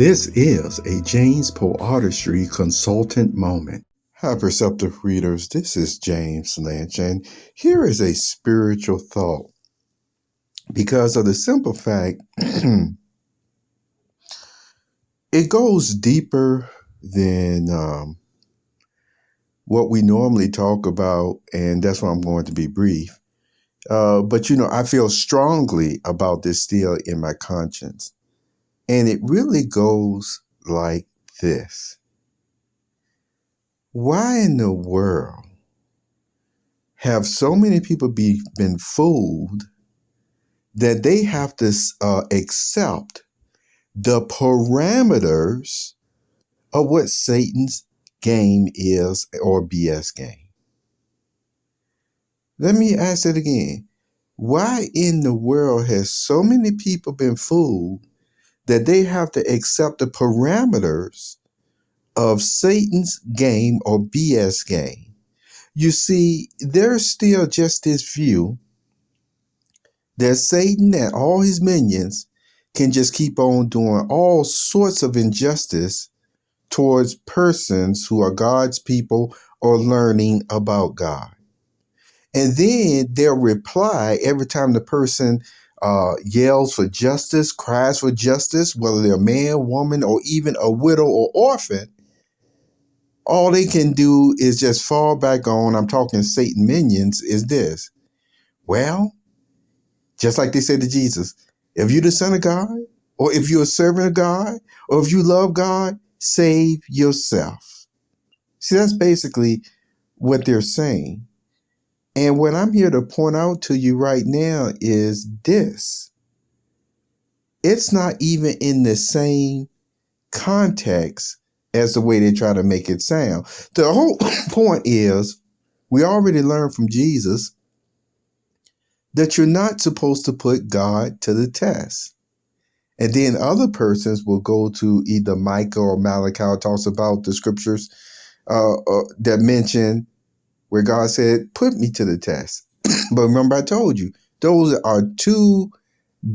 This is a James Poeartistry consultant moment. Hi, perceptive readers. This is James Lynch, and here is a spiritual thought. Because of the simple fact, it goes deeper than what we normally talk about, and that's why I'm going to be brief. But I feel strongly about this still in my conscience. And it really goes like this. Why in the world have so many people been fooled that they have to accept the parameters of what Satan's game is, or BS game? Let me ask it again. Why in the world has so many people been fooled that they have to accept the parameters of Satan's game, or BS game? You see, there's still just this view that Satan and all his minions can just keep on doing all sorts of injustice towards persons who are God's people or learning about God. And then they'll reply every time the person yells for justice, cries for justice, whether they're a man, woman, or even a widow or orphan. All they can do is just fall back on, I'm talking Satan minions, is this. Well, just like they said to Jesus, if you're the Son of God, or if you're a servant of God, or if you love God, save yourself. See, that's basically what they're saying. And what I'm here to point out to you right now is this. It's not even in the same context as the way they try to make it sound. The whole point is, we already learned from Jesus that you're not supposed to put God to the test. And then other persons will go to either Micah or Malachi, talks about the scriptures that mention where God said, put me to the test. But remember, I told you, those are two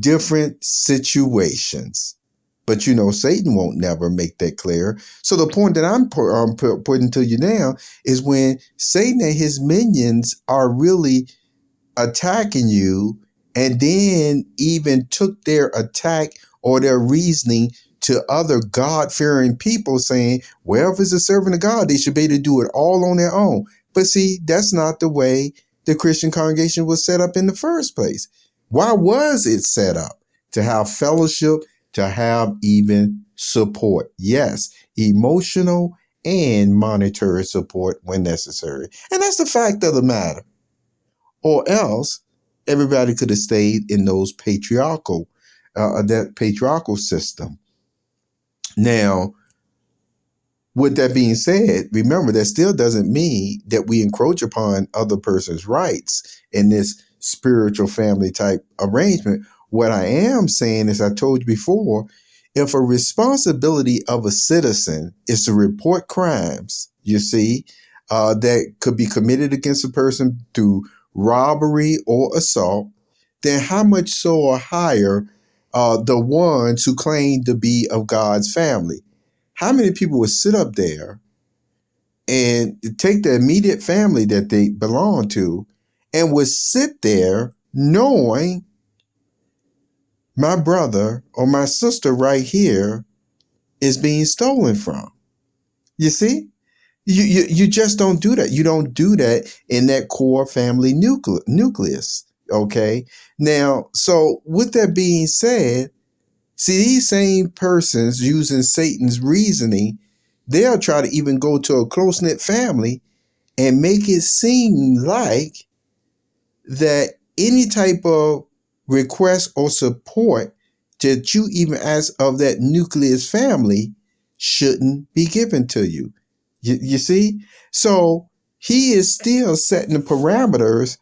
different situations. But Satan won't never make that clear. So the point that I'm putting to you now is when Satan and his minions are really attacking you, and then even took their attack or their reasoning to other God-fearing people, saying, well, if it's a servant of God, they should be able to do it all on their own. But see, that's not the way the Christian congregation was set up in the first place. Why was it set up? To have fellowship, to have even support. Yes, emotional and monetary support when necessary. And that's the fact of the matter. Or else everybody could have stayed in those that patriarchal system. Now, with that being said, remember, that still doesn't mean that we encroach upon other person's rights in this spiritual family type arrangement. What I am saying, as I told you before, if a responsibility of a citizen is to report crimes, that could be committed against a person through robbery or assault, then how much so or higher the ones who claim to be of God's family? How many people would sit up there and take the immediate family that they belong to and would sit there knowing my brother or my sister right here is being stolen from? You see? You just don't do that. You don't do that in that core family nucleus. Okay. Now, so with that being said, see, these same persons using Satan's reasoning, they'll try to even go to a close-knit family and make it seem like that any type of request or support that you even ask of that nucleus family shouldn't be given to you. You see? So he is still setting the parameters,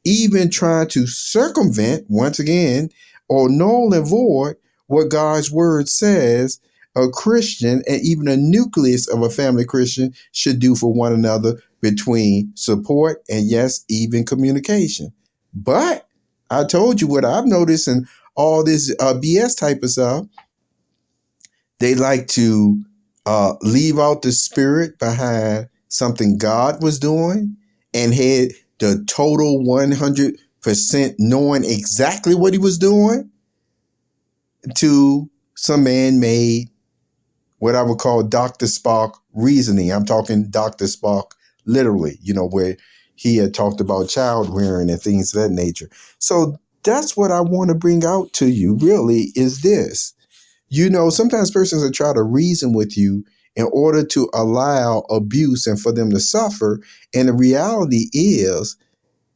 even trying to circumvent, once again, or null and void what God's word says a Christian and even a nucleus of a family Christian should do for one another, between support and, yes, even communication. But I told you what I've noticed in all this BS type of stuff, They like to leave out the spirit behind something God was doing and had the total 100% knowing exactly what he was doing to some man-made, what I would call Dr. Spock reasoning. I'm talking Dr. Spock literally, where he had talked about child rearing and things of that nature. So that's what I want to bring out to you, really, is this. Sometimes persons will try to reason with you in order to allow abuse and for them to suffer. And the reality is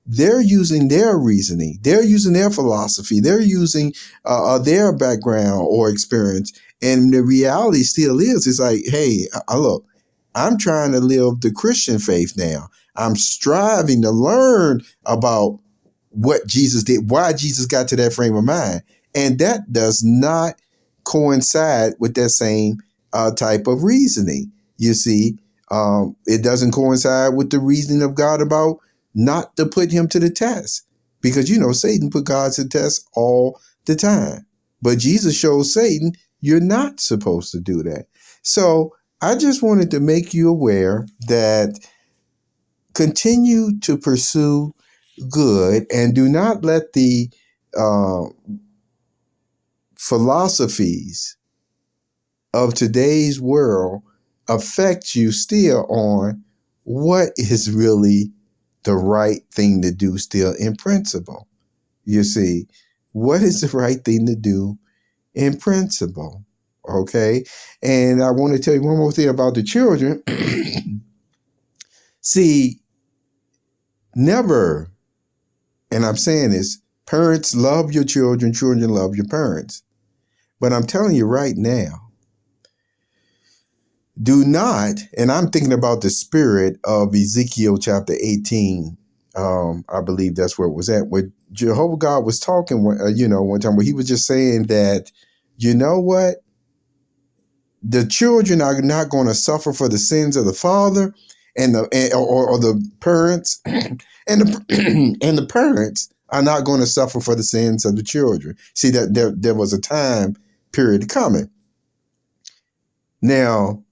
they're using their reasoning, they're using their philosophy, they're using their background or experience. And the reality still is like, hey, look, I'm trying to live the Christian faith now. I'm striving to learn about what Jesus did, why Jesus got to that frame of mind. And that does not coincide with that same type of reasoning. You see, it doesn't coincide with the reasoning of God about not to put him to the test, because Satan put God to the test all the time. But Jesus shows Satan you're not supposed to do that. So I just wanted to make you aware that continue to pursue good and do not let the philosophies of today's world affect you still on what is really the right thing to do still in principle. You see, what is the right thing to do in principle? Okay. And I want to tell you one more thing about the children. See, never, and I'm saying this, parents love your children, children love your parents. But I'm telling you right now, do not, and I'm thinking about the spirit of Ezekiel chapter 18. I believe that's where it was at, where Jehovah God was talking, one time where he was just saying that, you know what? The children are not going to suffer for the sins of the father or the parents, and the parents are not going to suffer for the sins of the children. See, that there was a time period coming. Now,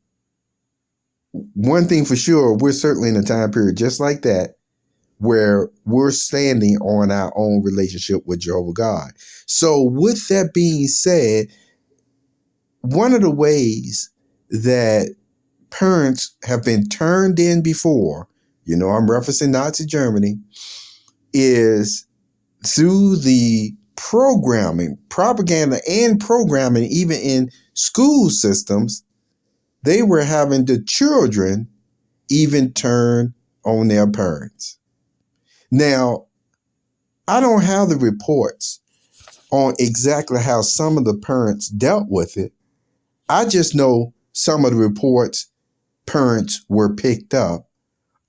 one thing for sure, we're certainly in a time period just like that, where we're standing on our own relationship with Jehovah God. So with that being said, one of the ways that parents have been turned in before, I'm referencing Nazi Germany, is through the propaganda and programming, even in school systems, they were having the children even turn on their parents. Now, I don't have the reports on exactly how some of the parents dealt with it. I just know some of the reports parents were picked up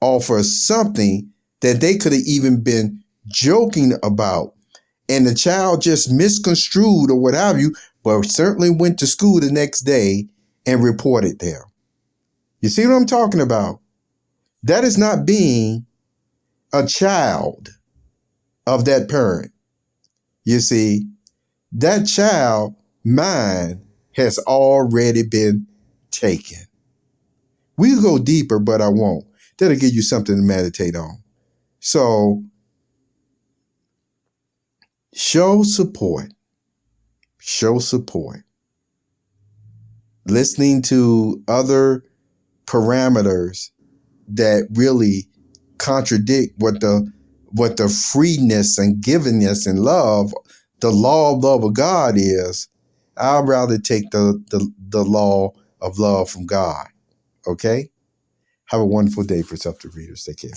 off of something that they could have even been joking about, and the child just misconstrued or what have you, but certainly went to school the next day and reported them. You see what I'm talking about? That is not being a child of that parent. You see, that child mind has already been taken. We could go deeper, but I won't. That'll give you something to meditate on. So show support. Show support. Listening to other parameters that really contradict what the freeness and givingness and love, the law of love of God is. I'd rather take the law of love from God. Okay? Have a wonderful day, Perceptive Readers. Take care.